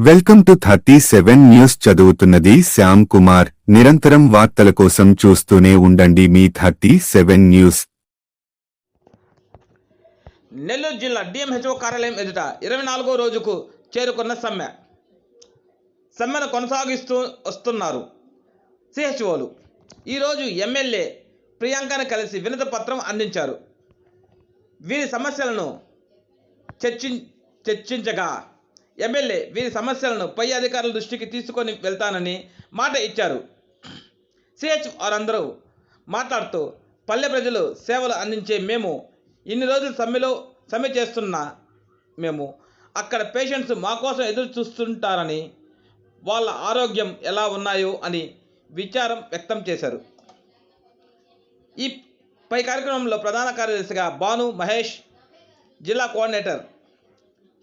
Welcome to 37 news. చదువుతున్నది శ్యామ్ కుమార్. నిరంతరం వార్తల కోసం చూస్తూనే ఉండండి మీ 37 న్యూస్. నెల్లూరు జిల్లా డిఎంహెచ్ఓ కార్యాలయం ఎదుట 24వ రోజుకు చేరుకున్న సమ్మెను కొనసాగిస్తూ వస్తున్నారు సిహెచ్ఓలు. ఈరోజు ఎమ్మెల్యే ప్రియాంకను కలిసి వినతి పత్రం అందించారు. వీరి సమస్యలను చర్చించగా ఎమ్మెల్యే వీరి సమస్యలను పై అధికారుల దృష్టికి తీసుకొని వెళ్తానని మాట ఇచ్చారు. సిహెచ్ వారందరూ మాట్లాడుతూ పల్లె ప్రజలు సేవలు అందించే మేము ఇన్ని రోజులు సమ్మె చేస్తున్న మేము అక్కడ పేషెంట్స్ మా కోసం ఎదురు చూస్తుంటారని, వాళ్ళ ఆరోగ్యం ఎలా ఉన్నాయో అని విచారం వ్యక్తం చేశారు. ఈ పై కార్యక్రమంలో ప్రధాన కార్యదర్శిగా భాను మహేష్, జిల్లా కోఆర్డినేటర్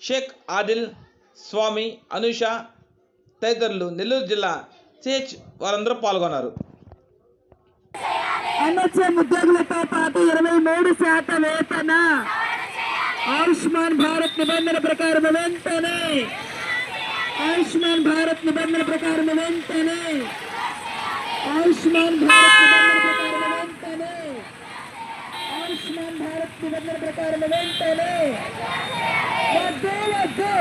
షేక్ ఆదిల్, స్వామి, అనుష తదితరులు నెల్లూరు జిల్లా సిహెచ్ వారందరూ పాల్గొన్నారు. ఉద్యోగులతో పాటు 23% వేతన ఆయుష్మాన్ భారత్ నిబంధన ప్రకారం వెంటనే ఆయుష్మాన్ భారత్ నిబంధన ప్రకారం వెంటనే ఆయుష్మాన్ భారత్ నిబంధన ప్రకారం వెంటనే వద్దు వద్దు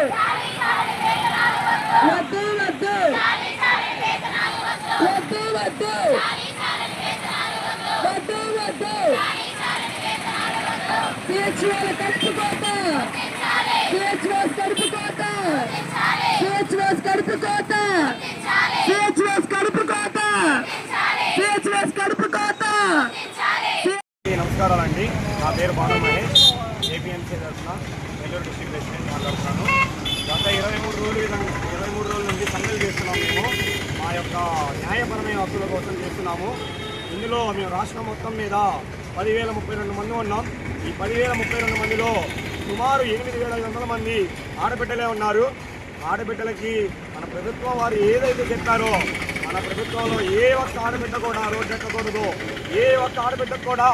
వద్దు వద్దు వద్దు వద్దు వద్దు వద్దు సిహెచ్ఓల కడుపుకోత సిహెచ్ఓస్ కడుపుకోత సిహెచ్ఓస్ కడుపుకోత సిహెచ్ఓస్ కడుపుకోత సిహెచ్ఓస్ కడుపుకోత. నమస్కారాలండి. నా పేరు భాను మహేష్, ఏపీఎంసీ తరఫున నెల్లూరు డిస్ట్రిక్ట్ ప్రెసిడెంట్ మాట్లాడుతున్నాను. గత 23 రోజుల నుంచి సమ్మెలు చేస్తున్నాము. మేము మా యొక్క న్యాయపరమైన హక్కుల కోసం చేస్తున్నాము. ఇందులో మేము రాష్ట్రం మొత్తం మీద 10,032 మంది ఉన్నాం. ఈ 10,032 మందిలో సుమారు 8,500 మంది ఆడబిడ్డలే ఉన్నారు. ఆడబిడ్డలకి మన ప్రభుత్వం వారు ఏదైతే చెప్పారో, మన ప్రభుత్వంలో ఏ ఒక్క ఆడబిడ్డ కూడా రోడ్డు ఎక్కకూడదు, ఏ ఒక్క ఆడబిడ్డకు కూడా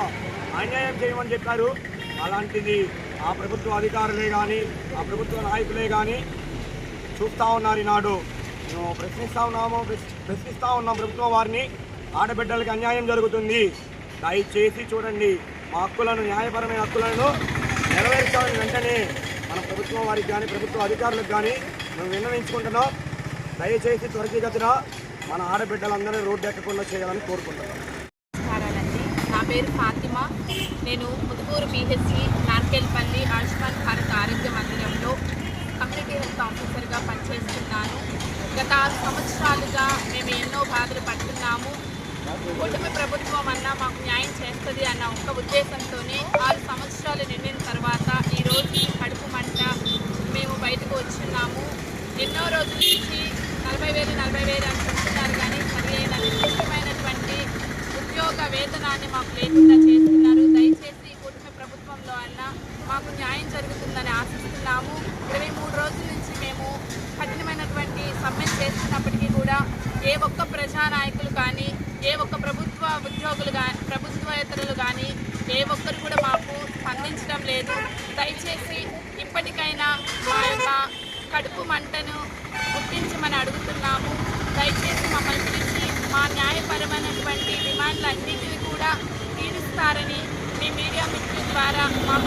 అన్యాయం చేయమని చెప్పారు. అలాంటిది ఆ ప్రభుత్వ అధికారులే కానీ, ఆ ప్రభుత్వ నాయకులే కానీ చూస్తూ ఉన్నారు. ఈనాడు మేము ప్రశ్నిస్తూ ఉన్నాం ప్రభుత్వం వారిని. ఆడబిడ్డలకి అన్యాయం జరుగుతుంది, దయచేసి చూడండి. మా హక్కులను, న్యాయపరమైన హక్కులను నెరవేర్చాలని వెంటనే మన ప్రభుత్వం వారికి కానీ, ప్రభుత్వ అధికారులకు కానీ మేము విన్నవించుకుంటున్నాం. దయచేసి త్వరితగతిన మన ఆడబిడ్డలందరూ రోడ్డు ఎక్కకుండా చేయాలని కోరుకుంటున్నాం. నా పేరు ఫాతిమా. నేను ముదుగూరు పిహెచ్సి నార్కెల్పల్లి ఆయుష్మాన్ భారత్ ఆరోగ్య మందిరంలో కమ్యూనిటీ హెల్త్ ఆఫీసర్గా పనిచేస్తున్నాను. గత 6 సంవత్సరాలుగా మేము ఎన్నో బాధలు పడుతున్నాము. కూటమి ప్రభుత్వం అన్నా మాకు న్యాయం చేస్తుంది అన్న ఒక్క ఉద్దేశంతోనే 6 సంవత్సరాలు నిండిన తర్వాత ఈరోజు కడుపు మంట మేము బయటకు వచ్చున్నాము. ఎన్నో రోజుల నుంచి 40,000 అని చెప్తున్నారు, కానీ సరి అయిన నిర్దిష్టమైనటువంటి ఉద్యోగ వేతనాన్ని మాకు లేకుండా చేస్తున్నారు. దయచేసి కూటమి ప్రభుత్వంలో అన్నా మాకు న్యాయం జరుగుతుందని ఆశిస్తున్నాము. 23 రోజుల నుంచి మేము కఠినమైనటువంటి సమ్మె చేస్తున్నప్పటికీ కూడా ఏ ఒక్క ప్రజానాయకులు కానీ, ఏ ఒక్క ప్రభుత్వ ఉద్యోగులు కానీ, ప్రభుత్వేతరులు కానీ ఏ ఒక్కరు కూడా మాకు స్పందించడం లేదు. దయచేసి ఇప్పటికైనా మా యొక్క కడుపు మంటను గుర్తించమని అడుగుతున్నాము. దయచేసి మమ్మల్ని పిలిచి మా న్యాయపరమైనటువంటి డిమాండ్లన్నింటినీ కూడా తీరుస్తారని మీ మీడియా మిత్రుల ద్వారా మాకు